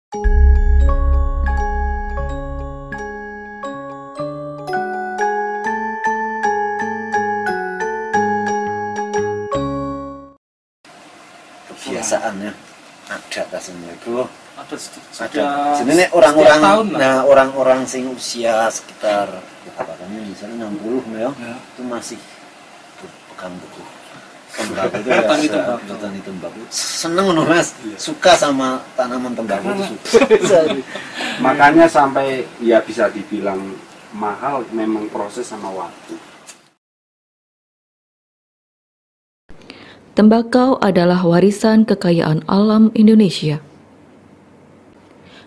Kebiasaannya ada rasanya itu ada sebenarnya orang-orang sing usia sekitar katakannya misalnya 60 ya, itu masih berpegang teguh tembakau itu petani tembakau seneng loh mas, suka sama tanaman tembakau itu suka. Makanya sampai ya bisa dibilang mahal memang proses sama waktu. Tembakau adalah warisan kekayaan alam Indonesia.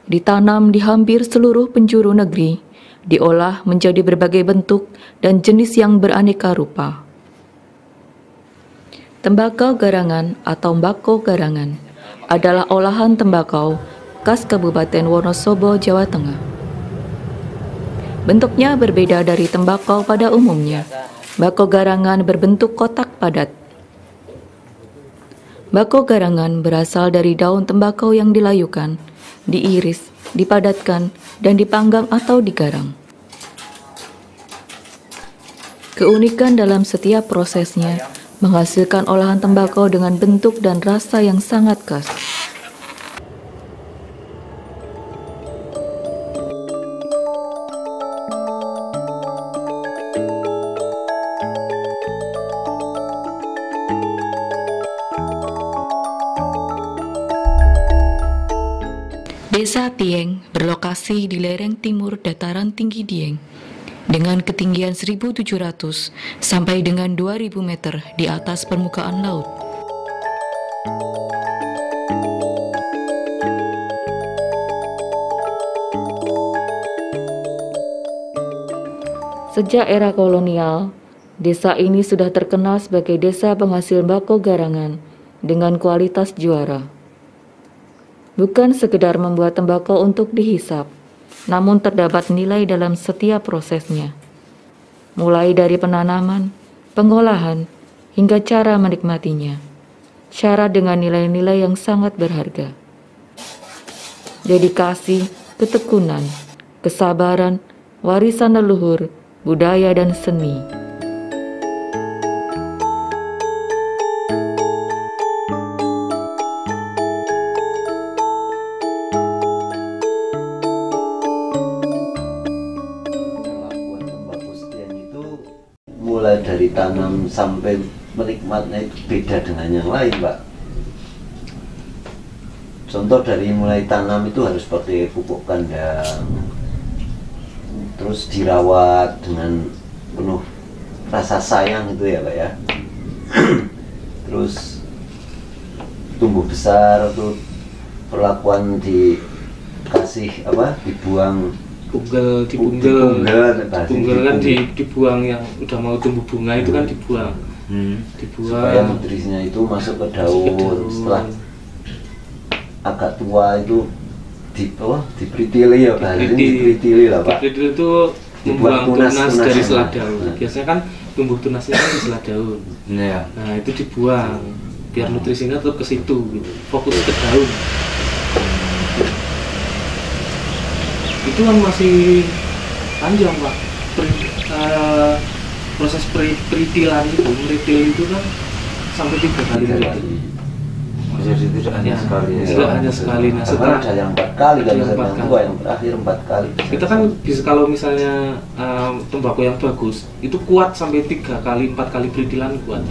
Ditanam di hampir seluruh penjuru negeri, diolah menjadi berbagai bentuk dan jenis yang beraneka rupa. Tembakau garangan atau mbako garangan adalah olahan tembakau khas Kabupaten Wonosobo, Jawa Tengah. Bentuknya berbeda dari tembakau pada umumnya. Mbako garangan berbentuk kotak padat. Mbako garangan berasal dari daun tembakau yang dilayukan, diiris, dipadatkan, dan dipanggang atau digarang. Keunikan dalam setiap prosesnya menghasilkan olahan tembakau dengan bentuk dan rasa yang sangat khas. Desa Dieng berlokasi di lereng timur dataran tinggi Dieng dengan ketinggian 1.700 sampai dengan 2.000 meter di atas permukaan laut. Sejak era kolonial, desa ini sudah terkenal sebagai desa penghasil mbako garangan dengan kualitas juara. Bukan sekedar membuat tembakau untuk dihisap, namun terdapat nilai dalam setiap prosesnya. Mulai dari penanaman, pengolahan, hingga cara menikmatinya. Syarat dengan nilai-nilai yang sangat berharga. Dedikasi, ketekunan, kesabaran, warisan leluhur, budaya dan seni. Mulai dari tanam sampai menikmatnya itu beda dengan yang lain, Pak. Contoh dari mulai tanam itu harus pakai pupuk kandang, terus dirawat dengan penuh rasa sayang itu ya, Pak ya. Terus tumbuh besar tuh perlakuan dikasih apa, dibuang dibunggal kan dibuang, yang udah mau tumbuh bunga itu kan dibuang supaya nutrisinya itu masuk ke daun. Setelah agak tua itu dipritili ya, dipritili lah Pak. Dipritili itu membuang tunas dari selah daun. Biasanya kan tumbuh tunasnya kan di selah daun. Nah itu dibuang biar nutrisinya tetap ke situ gitu. Fokus ke daun. Itu kan masih panjang Pak. Proses peritilan itu, meritil itu kan sampai 3 kali meritil. Jadi tidak hanya sekali. Tidak hanya sekali. Nah, setelah ada yang 4 kali, kan yang tua, yang terakhir 4 kali. Kita kan bisa, kalau misalnya tembakau yang bagus itu kuat sampai 3 kali, 4 kali peritilan kuat.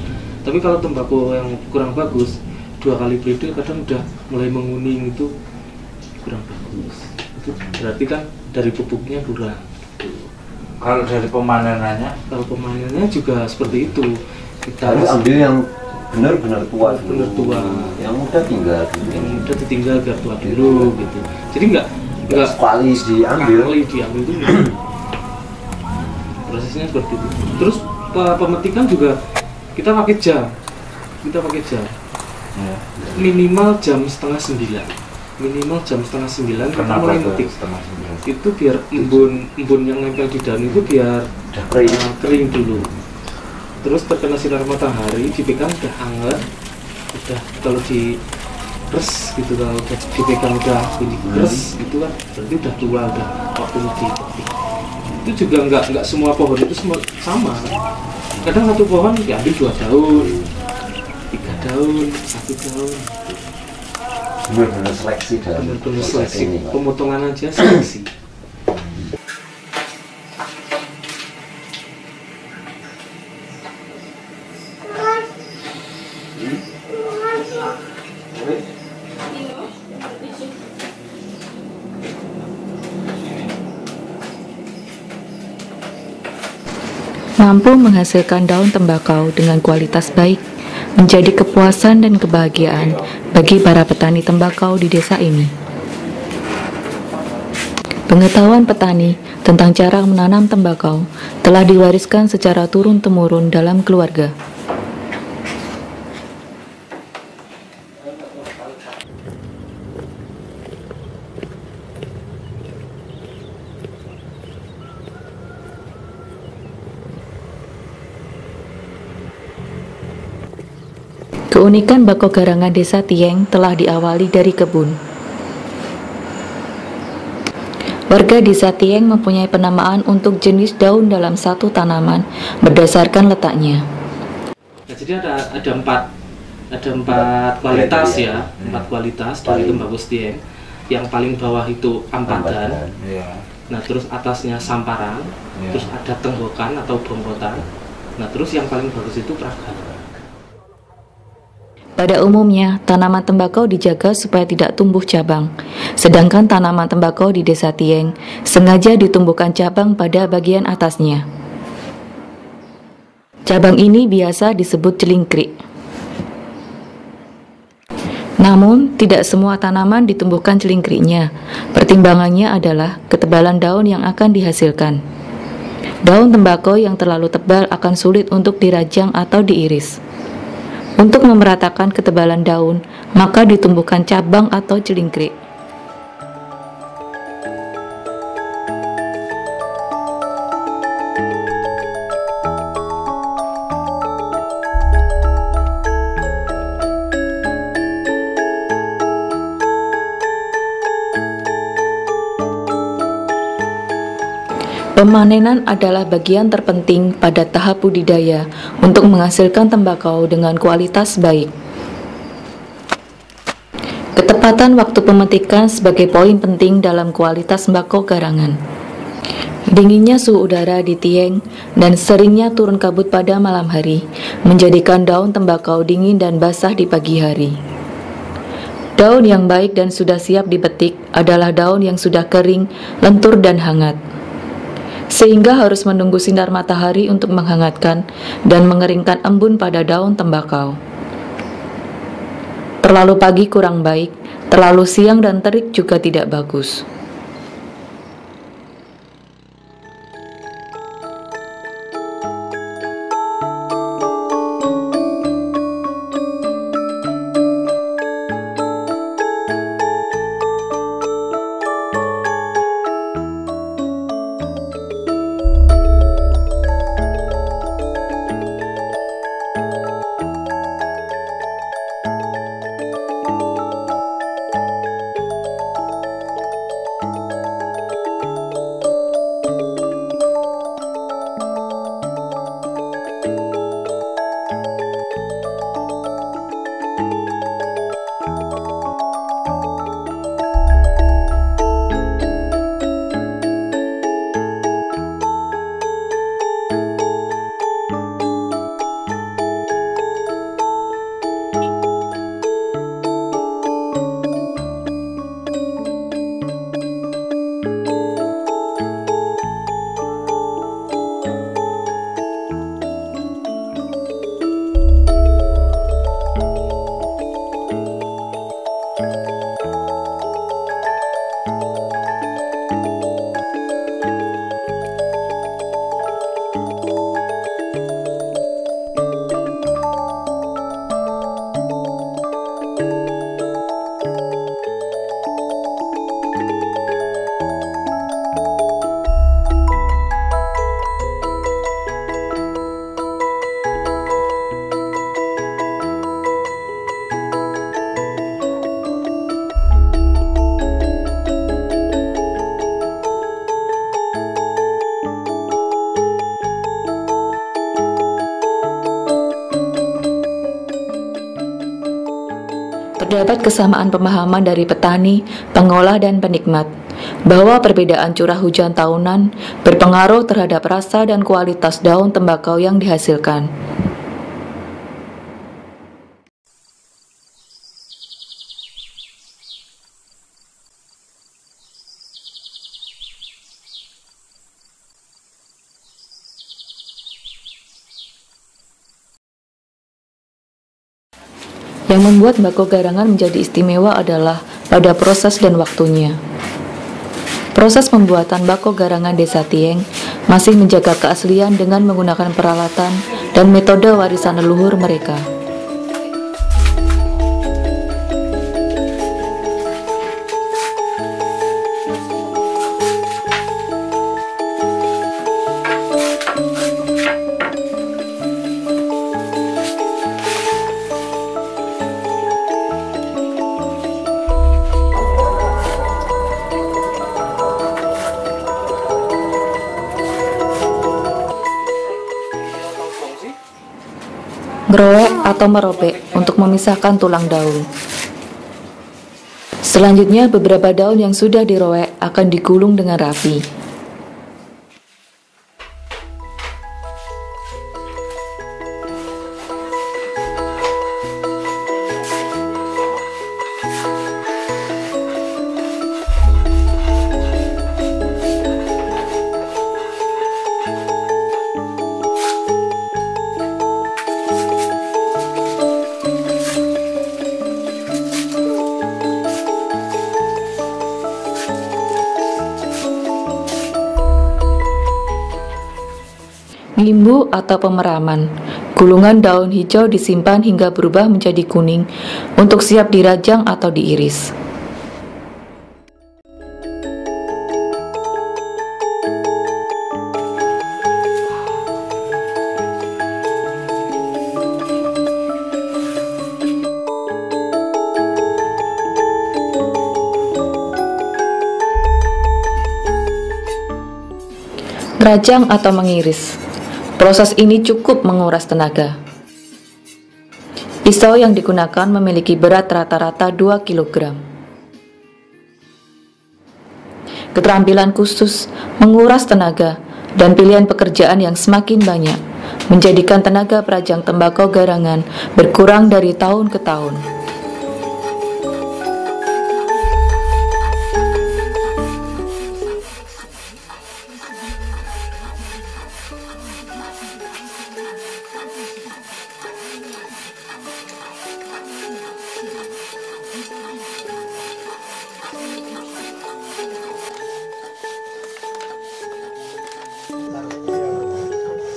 Tapi kalau tembakau yang kurang bagus 2 kali peritil kadang udah mulai menguning, itu kurang bagus. Itu berarti kan dari pupuknya kurang. Kalau dari pemanenannya? Kalau pemanenannya juga seperti itu. Kita harus ambil yang benar-benar tua dulu. Benar tua. Yang muda tinggal dulu. Yang muda ditinggal biar tua dulu gitu. Jadi nggak sekali diambil. Dulu. Prosesnya seperti itu. Terus pemetikan juga kita pakai jam. Ya. Minimal jam 8:30. Minimal jam 8:30 kita mulai metik. Itu biar embun yang nempel di daun itu biar kering dulu. Terus terkena sinar matahari, dipegang udah hangat, udah kalau keras gitu, kalau udah dipegang udah bunyi keras gitu kan berarti udah tua, udah waktunya dipetik. Itu juga nggak semua pohon itu sama. Kadang satu pohon diambil 2 daun, 3 daun, 1 daun. Benar-benar seleksi dalam Benar-benar proses seleksi, ini, Pak. pemotongan aja seleksi. Mampu menghasilkan daun tembakau dengan kualitas baik menjadi kepuasan dan kebahagiaan bagi para petani tembakau di desa ini. Pengetahuan petani tentang cara menanam tembakau telah diwariskan secara turun-temurun dalam keluarga. Keunikan bako garangan desa Tieng telah diawali dari kebun. Warga desa Tieng mempunyai penamaan untuk jenis daun dalam satu tanaman berdasarkan letaknya. Nah, jadi ada empat kualitas ya, 4 kualitas dari tembakau Tieng. Yang paling bawah itu ampadan, nah terus atasnya samparang, terus ada tenggokan atau bongkotan, nah terus yang paling bagus itu praga. Pada umumnya, tanaman tembakau dijaga supaya tidak tumbuh cabang, sedangkan tanaman tembakau di desa Tieng sengaja ditumbuhkan cabang pada bagian atasnya. Cabang ini biasa disebut celingkrik. Namun, tidak semua tanaman ditumbuhkan celingkriknya. Pertimbangannya adalah ketebalan daun yang akan dihasilkan. Daun tembakau yang terlalu tebal akan sulit untuk dirajang atau diiris. Untuk memeratakan ketebalan daun, maka ditumbuhkan cabang atau celingkrik. Pemanenan adalah bagian terpenting pada tahap budidaya untuk menghasilkan tembakau dengan kualitas baik. Ketepatan waktu pemetikan sebagai poin penting dalam kualitas tembakau garangan. Dinginnya suhu udara di Tieng dan seringnya turun kabut pada malam hari menjadikan daun tembakau dingin dan basah di pagi hari. Daun yang baik dan sudah siap dipetik adalah daun yang sudah kering, lentur dan hangat, sehingga harus menunggu sinar matahari untuk menghangatkan dan mengeringkan embun pada daun tembakau. Terlalu pagi kurang baik, terlalu siang dan terik juga tidak bagus. terdapat kesamaan pemahaman dari petani, pengolah, dan penikmat bahwa perbedaan curah hujan tahunan berpengaruh terhadap rasa dan kualitas daun tembakau yang dihasilkan. Yang membuat mbako garangan menjadi istimewa adalah pada proses dan waktunya. Proses pembuatan mbako garangan Desa Tieng masih menjaga keaslian dengan menggunakan peralatan dan metode warisan leluhur mereka. Ngerowek atau merobek untuk memisahkan tulang daun. Selanjutnya, beberapa daun yang sudah dirowek akan digulung dengan rapi. Ngimbu atau pemeraman, gulungan daun hijau disimpan hingga berubah menjadi kuning untuk siap dirajang atau diiris. Rajang atau mengiris. Proses ini cukup menguras tenaga. Pisau yang digunakan memiliki berat rata-rata 2 kg. Keterampilan khusus, menguras tenaga, dan pilihan pekerjaan yang semakin banyak menjadikan tenaga perajang tembakau garangan berkurang dari tahun ke tahun.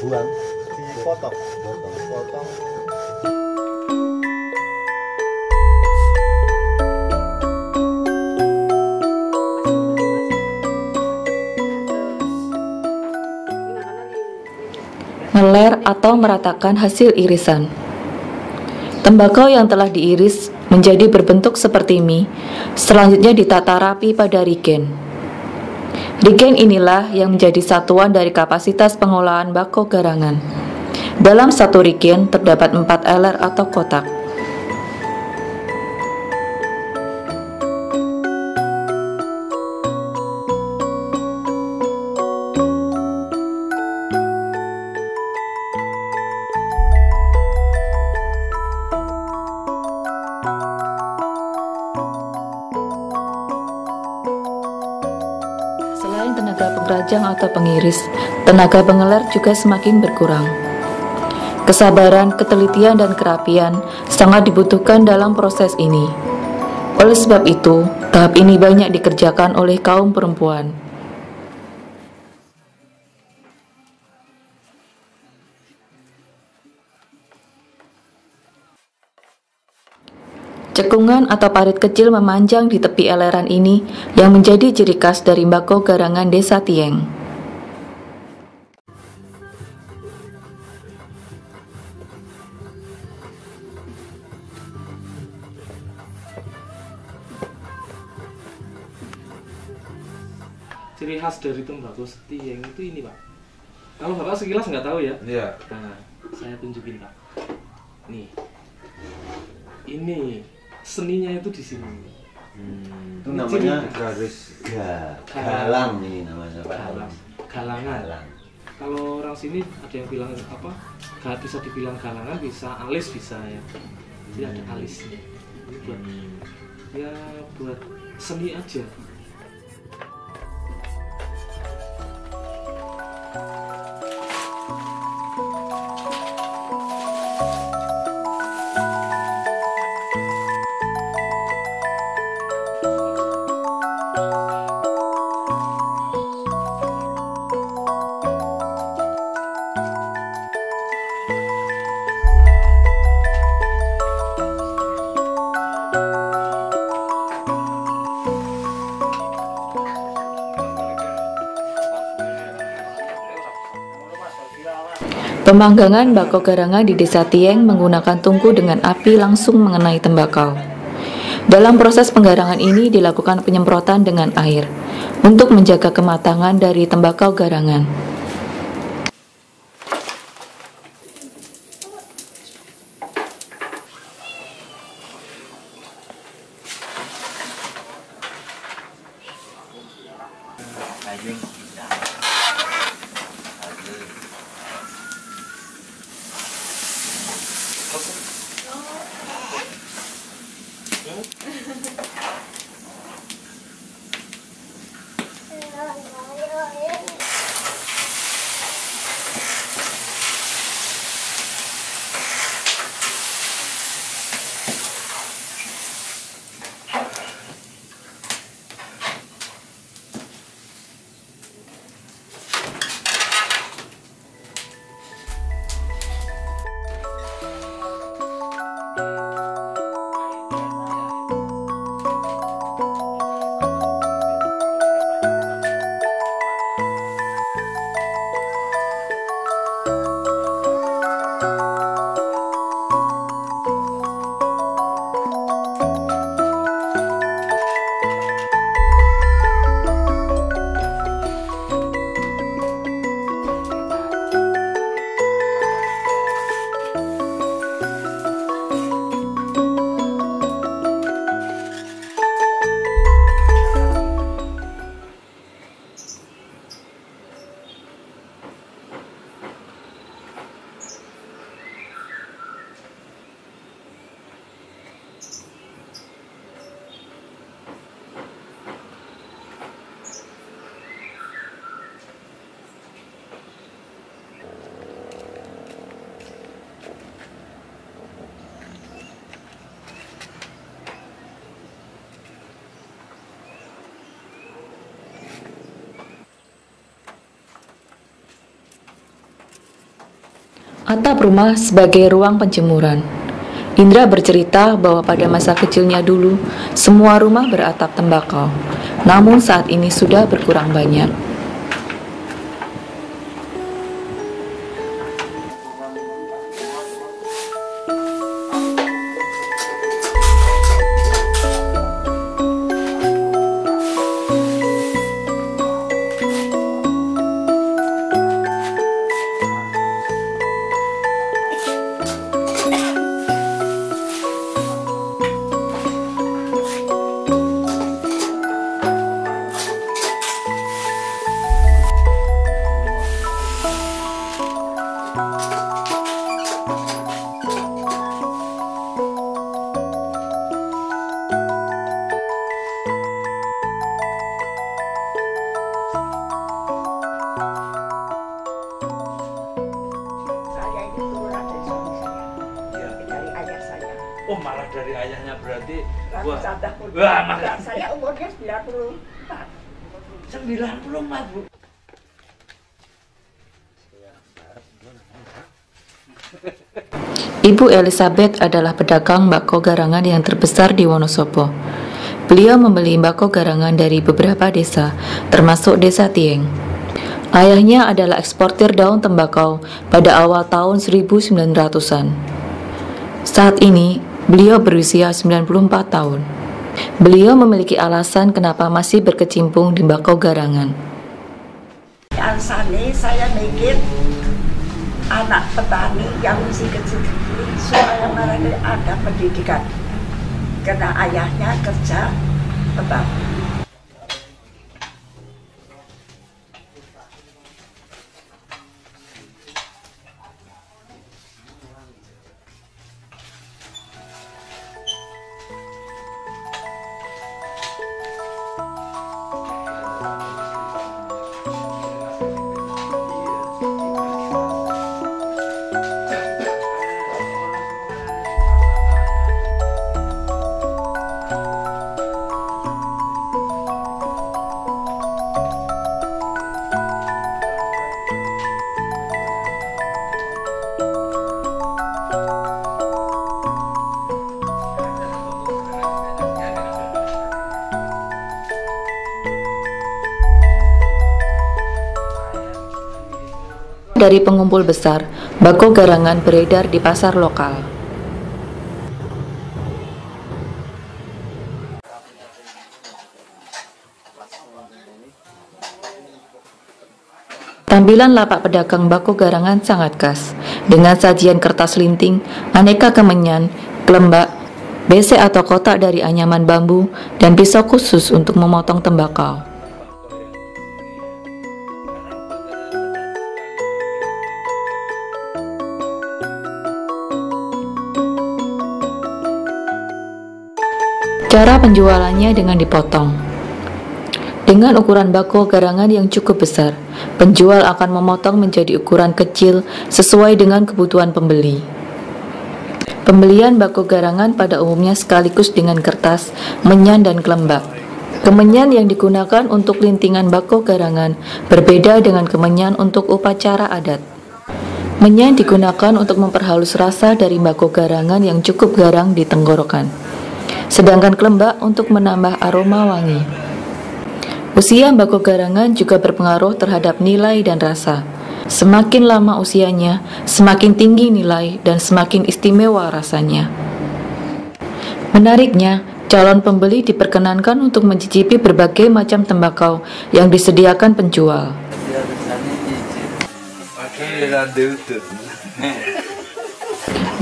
Buang, dipotong, potong. Ngeler atau meratakan hasil irisan. Tembakau yang telah diiris menjadi berbentuk seperti mie, selanjutnya ditata rapi pada rigen. Rigen inilah yang menjadi satuan dari kapasitas pengolahan mbako garangan. Dalam satu rigen terdapat 4 eler atau kotak. Selain tenaga pengrajang atau pengiris, tenaga pengeler juga semakin berkurang. Kesabaran, ketelitian, dan kerapian sangat dibutuhkan dalam proses ini. Oleh sebab itu, tahap ini banyak dikerjakan oleh kaum perempuan. Cekungan atau parit kecil memanjang di tepi eleran ini yang menjadi ciri khas dari mbako garangan Desa Tieng. Ciri khas dari tembakau Tieng itu ini, Pak. Kalau Bapak sekilas nggak tahu ya? Iya. Nah, saya tunjukin, Pak. Nih. Ini seninya itu di sini. Itu namanya garis galang ini namanya Pak. Galangan. Kalau orang sini ada yang bilang apa? Gak bisa dibilang galangan, bisa alis bisa ya. Jadi ada alisnya. Ini buat ya buat seni aja. Pemanggangan bako garangan di Desa Tieng menggunakan tungku dengan api langsung mengenai tembakau. Dalam proses penggarangan ini dilakukan penyemprotan dengan air untuk menjaga kematangan dari tembakau garangan. Atap rumah sebagai ruang penjemuran. Indra bercerita bahwa pada masa kecilnya dulu, semua rumah beratap tembakau. Namun saat ini sudah berkurang banyak. Oh, malah dari ayahnya berarti. Wah, malah saya umurnya 94. 94, Bu. Ibu Elizabeth adalah pedagang mbako garangan yang terbesar di Wonosobo. Beliau membeli mbako garangan dari beberapa desa, termasuk Desa Tieng. Ayahnya adalah eksportir daun tembakau pada awal tahun 1900-an. Saat ini, beliau berusia 94 tahun. Beliau memiliki alasan kenapa masih berkecimpung di mbako garangan. Alasannya saya mikir anak petani yang masih kecil supaya mereka ada pendidikan. karena ayahnya kerja tembakau. Dari pengumpul besar, bako garangan beredar di pasar lokal. Tampilan lapak pedagang bako garangan sangat khas, dengan sajian kertas linting, aneka kemenyan, kelembak, besek atau kotak dari anyaman bambu, dan pisau khusus untuk memotong tembakau. Cara penjualannya dengan dipotong. Dengan ukuran bako garangan yang cukup besar, penjual akan memotong menjadi ukuran kecil sesuai dengan kebutuhan pembeli. Pembelian bako garangan pada umumnya sekaligus dengan kertas, menyan, dan kelembak. Kemenyan yang digunakan untuk lintingan bako garangan berbeda dengan kemenyan untuk upacara adat. Menyan digunakan untuk memperhalus rasa dari bako garangan yang cukup garang di tenggorokan, sedangkan kelembak untuk menambah aroma wangi. Usia bako garangan juga berpengaruh terhadap nilai dan rasa. Semakin lama usianya, semakin tinggi nilai dan semakin istimewa rasanya. Menariknya, calon pembeli diperkenankan untuk mencicipi berbagai macam tembakau yang disediakan penjual.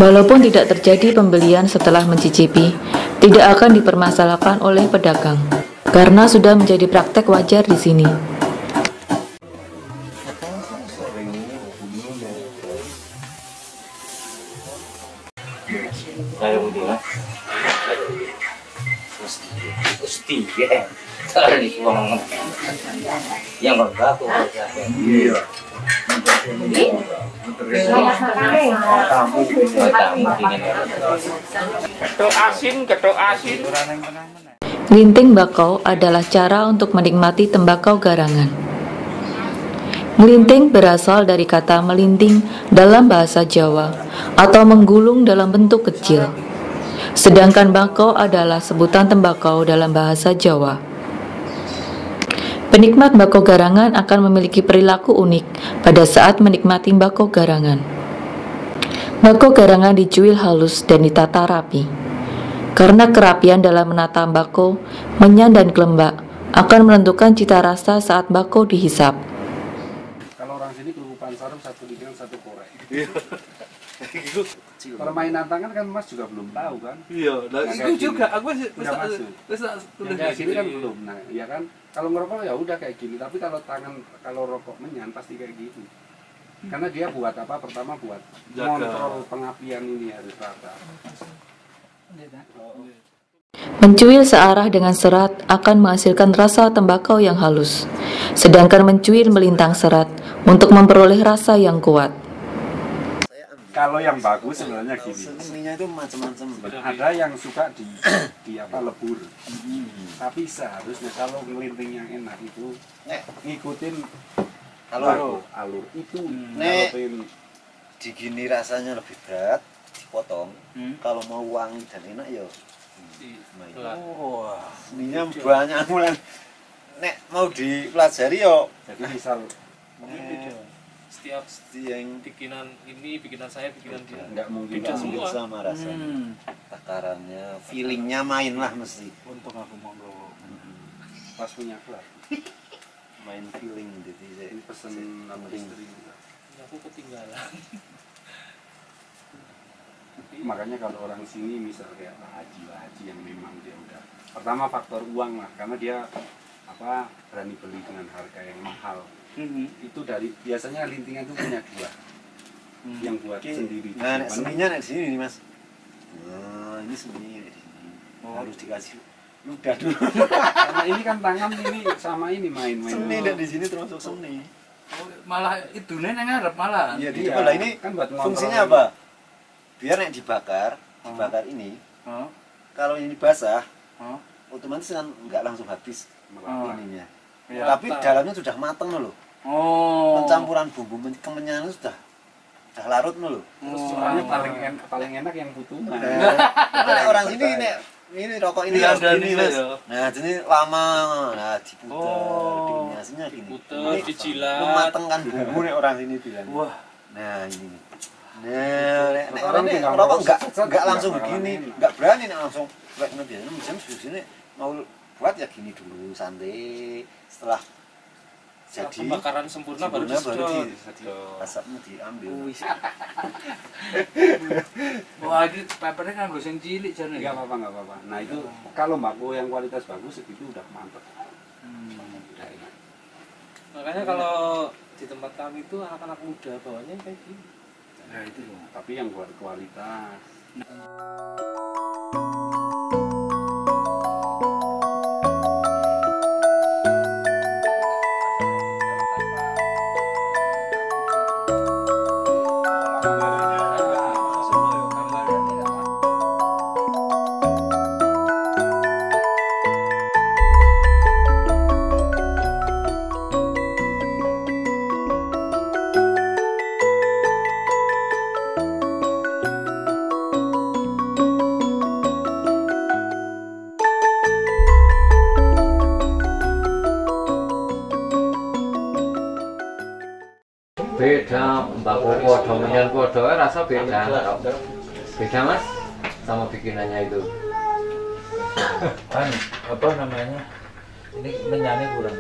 Walaupun tidak terjadi pembelian setelah mencicipi, tidak akan dipermasalahkan oleh pedagang, karena sudah menjadi praktek wajar di sini. Nglinting bakau adalah cara untuk menikmati tembakau garangan. Nglinting berasal dari kata melinting dalam bahasa Jawa atau menggulung dalam bentuk kecil. Sedangkan bakau adalah sebutan tembakau dalam bahasa Jawa. Penikmat bakau garangan akan memiliki perilaku unik pada saat menikmati bakau garangan. Bakau garangan dicuil halus dan ditata rapi. Karena kerapian dalam menata bakau, menyan, dan kelembak akan menentukan cita rasa saat bakau dihisap. Kalau orang sini kelupan sarung satu lingkaran satu korek. Permainan tangan kan Mas juga belum tahu kan? Iya, nah itu juga aku udah sini kan belum. Nah, ya kan kalau ngerokok ya udah kayak gini, tapi kalau rokok menyan pasti kayak gitu. Karena dia buat apa? Pertama buat kontrol pengapian ini harus rata. Mencuil searah dengan serat akan menghasilkan rasa tembakau yang halus, sedangkan mencuil melintang serat untuk memperoleh rasa yang kuat. Kalau yang bagus sebenarnya gini. Seninya itu macam-macam. Ada yang suka di apa lebur. Tapi seharusnya kalau ngelinting yang enak itu ngikutin alur itu. Di gini rasanya lebih berat, dipotong. Kalau mau wangi dan enak ya. Wah, seninya banyak mulai. Nek mau dipelajari yo. Jadi misal setiap yang bikinan saya, bikinan dia nggak mungkin sama rasanya, takarannya, feelingnya main lah mesti. Untuk aku monggo pas punya kelas main feeling gitu. Ini pesen nama istri aku ketinggalan. makanya kalau orang sini misal kayak Pak Haji yang memang dia udah pertama faktor uang lah, karena dia berani beli dengan harga yang mahal. Itu dari biasanya lintingan itu punya dua yang buat sendiri. Nah, seninya di sini nih Mas. Nah, ini seninya di sini. Harus dikasih ludah dulu. Karena ini kan tangan ini sama ini main-main. Seni dan di sini termasuk seni. Malah itu nih ngarep malah. Iya, di lah ini kan buat fungsinya apa? Biar yang dibakar ini. Kalau ini basah, otomatis kan nggak langsung habis ininya. Ya, tapi dalamnya sudah mateng loh. Pencampuran bumbu kemenyan sudah larut loh. Terus soalnya paling enak yang butuhan. Nah, orang sini ini rokok ini harus gini Mas. Nah, jadi lama, nah diputer, diminasinya gini. Diputer, dijilat. Mematengkan bumbu nih orang sini bilang. Wah. Nah, ini. Nah, orang ini rokok enggak langsung begini, enggak berani nih langsung buat biasanya macam sini mau buat ya gini dulu santai, setelah jadi pembakaran sempurna baru disedot. asapnya diambil. Wah, ini papernya kan gue sing cilik jane. Enggak apa-apa. Nah, itu kalau mbako yang kualitas bagus itu udah mantap. Udah enak. Makanya kalau di tempat kami itu anak-anak muda bawanya kayak gini. Nah, itu loh. Tapi yang buat kualitas. Beda mbako podo menyan podo rasa beda Mas sama bikinannya itu Kan apa namanya, ini menyanyi kurang.